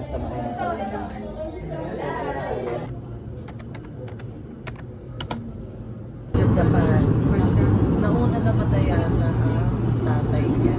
sa bahay ng talaga. Sa Japan, nauna namatay yata ang tatay niya.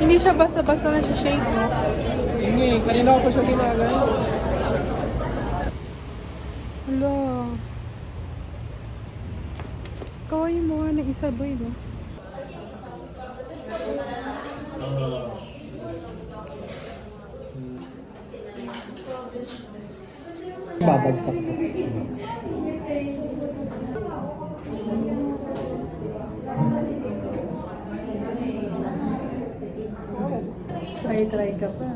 Hindi siya basta-basta na shake, no? Hindi, kanina ko pa siya ginagawa. Hala. Kawai mo nga na isa, boy, no? Babagsak ko. Try ka pa.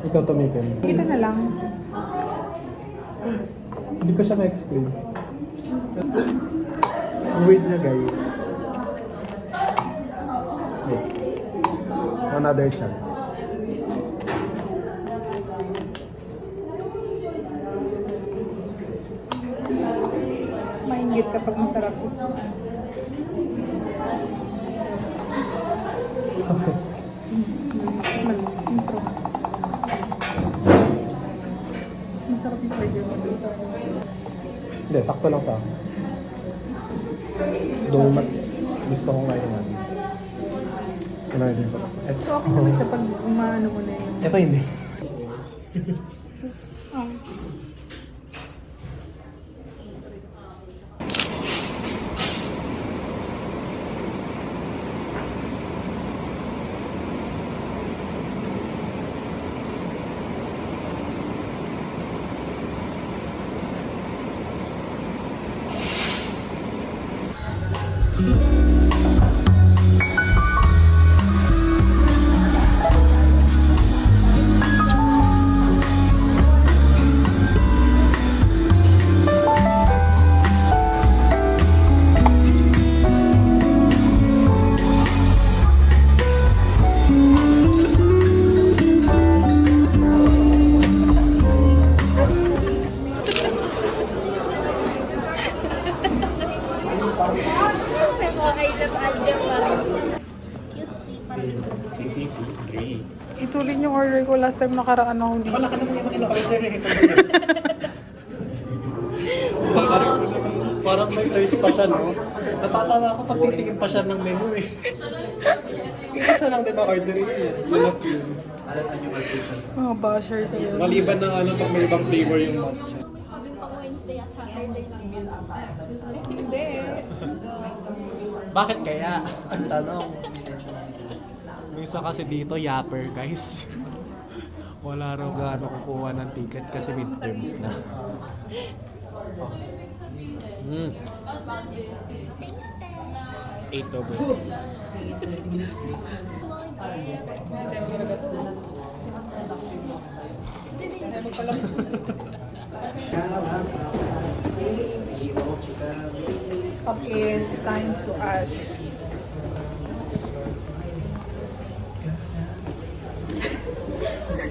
Ikaw tumikin. Ito na lang. Hindi ko siya ma-explain. Wait na guys. Wait. Another chance. Maingit kapag masarap isis. Okay. Mas masarap yung burger mo dun sa... Hindi, sakto lang sa akin. Though mas gusto ko ngayon naman. Ano din ko. So, okay naman kapag umaano mo na yun. Ito hindi. Oh. Ito rin yung order ko last time nakaraan ako dito. Wala ka naman yung in-order eh. Parang may choice pa siya, no? Natatawa ako pag titingin pa siya ng menu eh. Isa lang din na-order yun. Sarap yun. Mga basher kayo. Maliban na ano pag may ibang flavor yung matcha. Hindi. Bakit kaya? Ang tanong. May isa kasi dito, yapper guys. Wala raw gaano kukuha ng ticket kasi midterms na. Mm. 8 over. Okay, it's time to ask.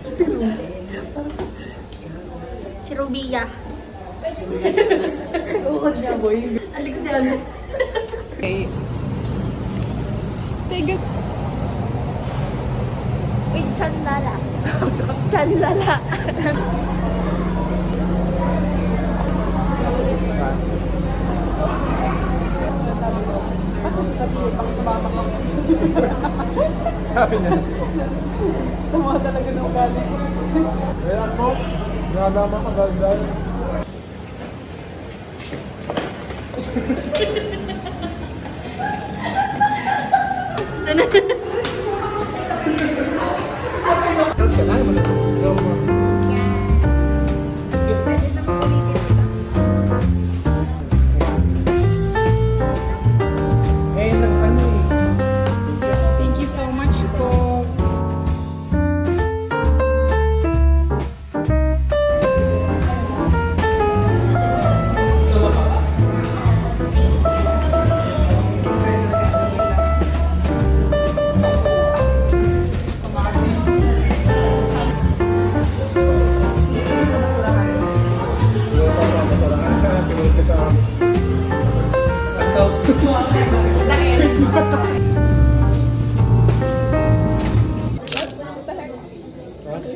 Si Ruby. Si Rubia. Uod niya, boy. Aligdan. Okay. Teka. With Chandala. Chandala. Ano sasabihin? Baka sumama ka. Sabi niya. Tama talaga ng ugali ko. Kaya mo, nalama ka gagawin. Tapos ka na, mo na. Pwede na maulitin ito. Eh, ano eh. Thank you so much po.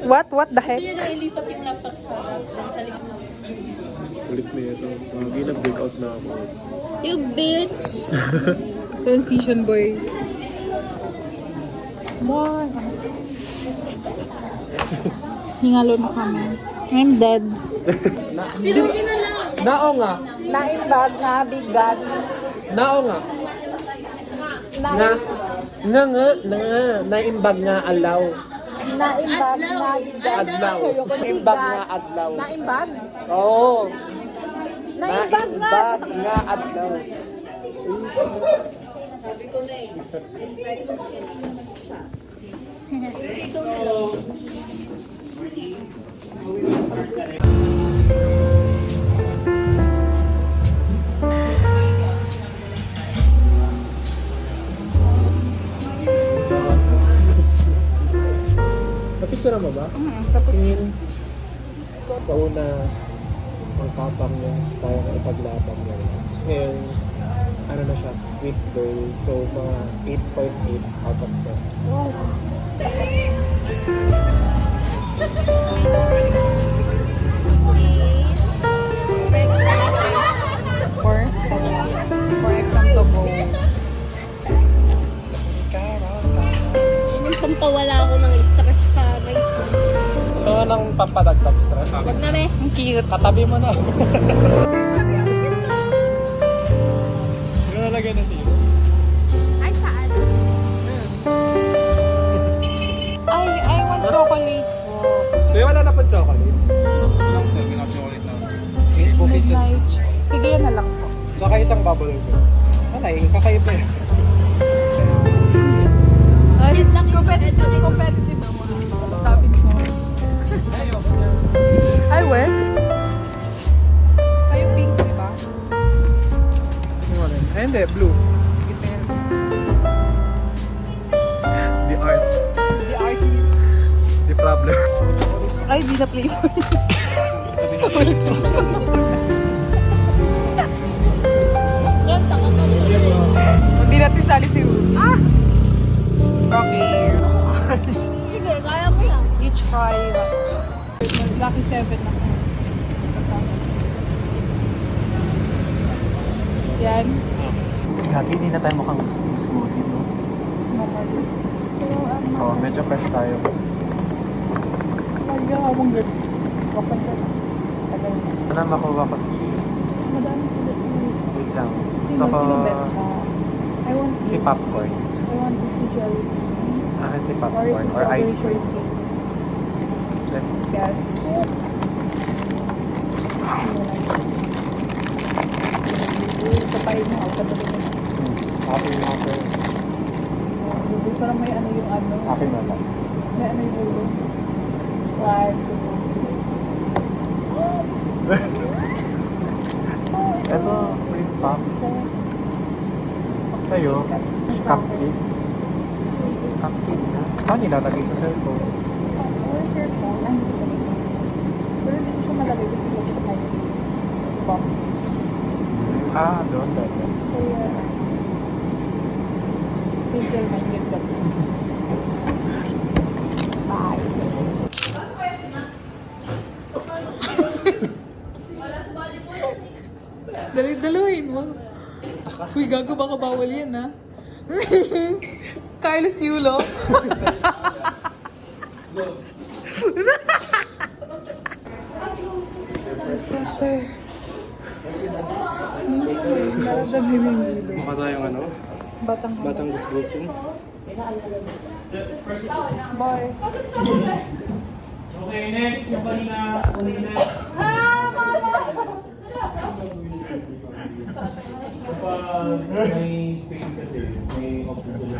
What? What the heck? Kulit na ito. Lagi nag-breakout na ako. You bitch! Transition boy. Boy. Hingalo na kami. I'm dead. Nao nga. Naimbag nga, bigat. Nao nga. Naimbag nga alaw. Naimbag nga, bigat. Adlaw. Naimbag nga adlaw. Naimbag? Oo. Naimbag nga. Naimbag nga adlaw. Napicture mo ba? Tapos, Tingin sa una, ang tapang niya, kaya na ipaglabang niya. Tapos ngayon, ano na siya, sweet girl. So, mga 8.8 out of 10. for example po. Yun yung pampawala ako ng stress sa may Gusto mo nang papadagdag stress? Wag na be. Ang cute. Katabi mo na. Hindi na lagyan na dito. Ay, saan? I want chocolate po. Kaya wala na pang chocolate. Walang 7 up chocolate na. Cookies and... Midnight. Sige, yan na lang po. Saka isang bubble gum. Ay, kakaiba eh. Ay, competitive ang mga topics mo. Ay, where? Sa'yo pink, di ba? Ay, hindi. Blue. The art. The artist. The problem. Ay, di na play. Yan, taka pa. Hindi natin sali si Ruth. Ah! Okay. Sige, kaya mo yan. You try. Lucky 7 na. Yan. Gagi, hindi na tayo mukhang gusi-gusi, no? Oo, medyo fresh tayo. Lagi ako mong good. Buksan ko na. Tagal na. Sana makuha ko si... Madami sila sis. Wait lang. Sino Gusto ko... bet mo? I want Si this. popcorn. I want this si jelly beans. Akin si Or popcorn. si Or ice strawberry cream. shortcake. Let's... Yes. Kapay mo ako. Katabi mo na. Akin na ako. Bubul parang may ano yung ano. Akin na lang. May ano yung ulo. One, Ito, cream puff. Sa'yo, cupcake. Cupcake na. Paano nilalagay sa cellphone? Where's your phone? Ay, hindi ko dito. Pero hindi ko siya malagay kasi gusto ko may beans. It's pop. Ah, doon, doon. Kaya, please will mind it ka please. Bye. Dalahin mo. Uy, gago baka bawal yan ha. Carlos Yulo. After. Mukha tayong ano? Batang gusgusin. Bye. Okay, next. Yung kanina. Kapag may space kasi, may option sila.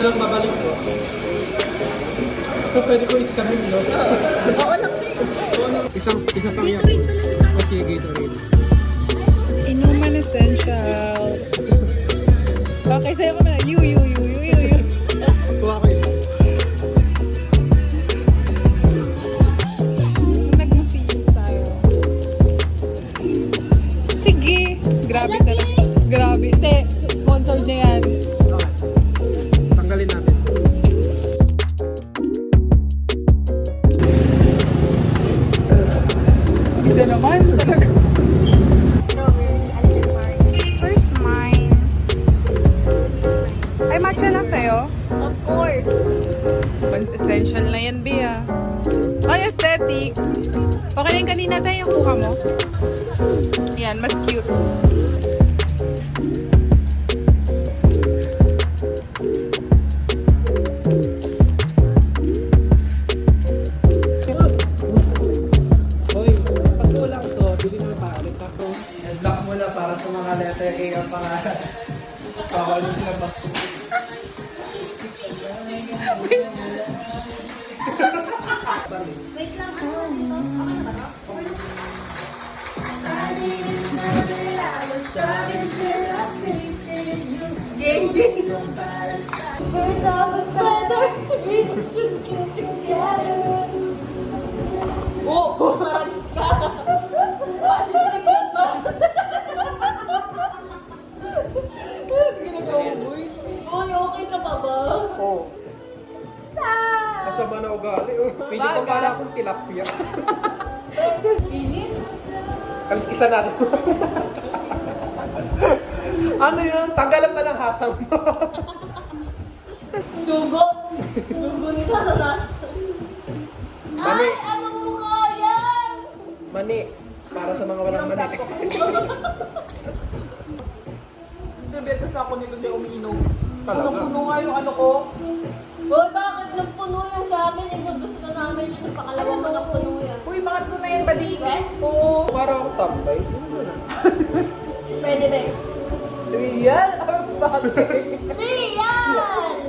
Alam, babalik ko. So, pwede ko isahin, no? Oo lang. Isa pang yak. Kasi Gatorade. Inuman essential. Okay, sa'yo kami na. You. Kuha ko ito. Nag-music tayo. Sige. Grabe talaga. Grabe. Te, sponsored na yan. Tanggalin natin. Hindi naman. Talaga. Where's mine? Ay, matcha lang sa'yo? Of course. Essential na yan, Bea. Ay, aesthetic. Okay na yung kanina tayo yung kuha mo. Yan, mas cute. Hoy, pag wala ko to, bili mo na palit ako. Lock mo na para sa mga letter A ang pangalan. Bawal mo sila bastos. Wait lang. Game. Birds of a feather, we should get together. Oh, parang ka. Bakit siniglan ba? Ginagawa mo eh. Uy, okay na ba ba? Oo. Masama na ugali. Pwede ko pala akong tilapia. Init. Kalis-kisa natin. Ano yun? Tanggalan pa ng hasang mo. Dugo. Dugo nila na. Mani. Ay, anong mukha yan? Mani. Para sa mga walang mani. Distributor sa ako nito di umiinom. Talaga? Punong-puno nga yung ano ko. Uy, bakit nagpuno yung sa amin? Gusto namin yun. Yung pakalawa ko nagpuno yan. Uy, bakit mo na yan, bading? Eh? Oo. Para ako tambay. Pwede rin. Real? Bakit? Rian!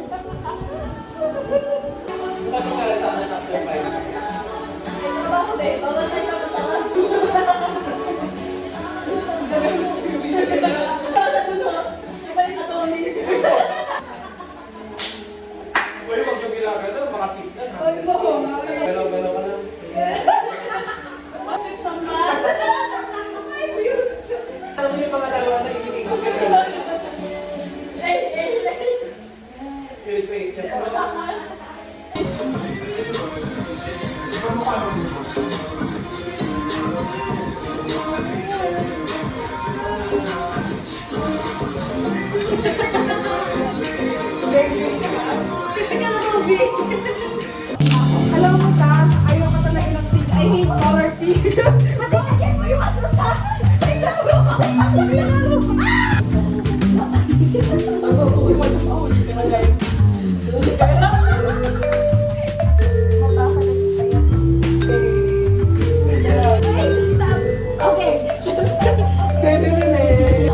Bawal tayo kapatawa. Uy, huwag yung ginagano. Makapit ka na. Galaw-galaw ka lang. Alam mo yung mga dalawa na iinig ko gano'n. Wait. Alam mo ka, ayaw ka talaga ng thing. I hate horror thing. Matigyan mo yung ano sa... Tingnan mo yung Okay. Pwede rin eh.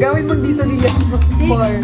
Gawin mo dito Liam. 4.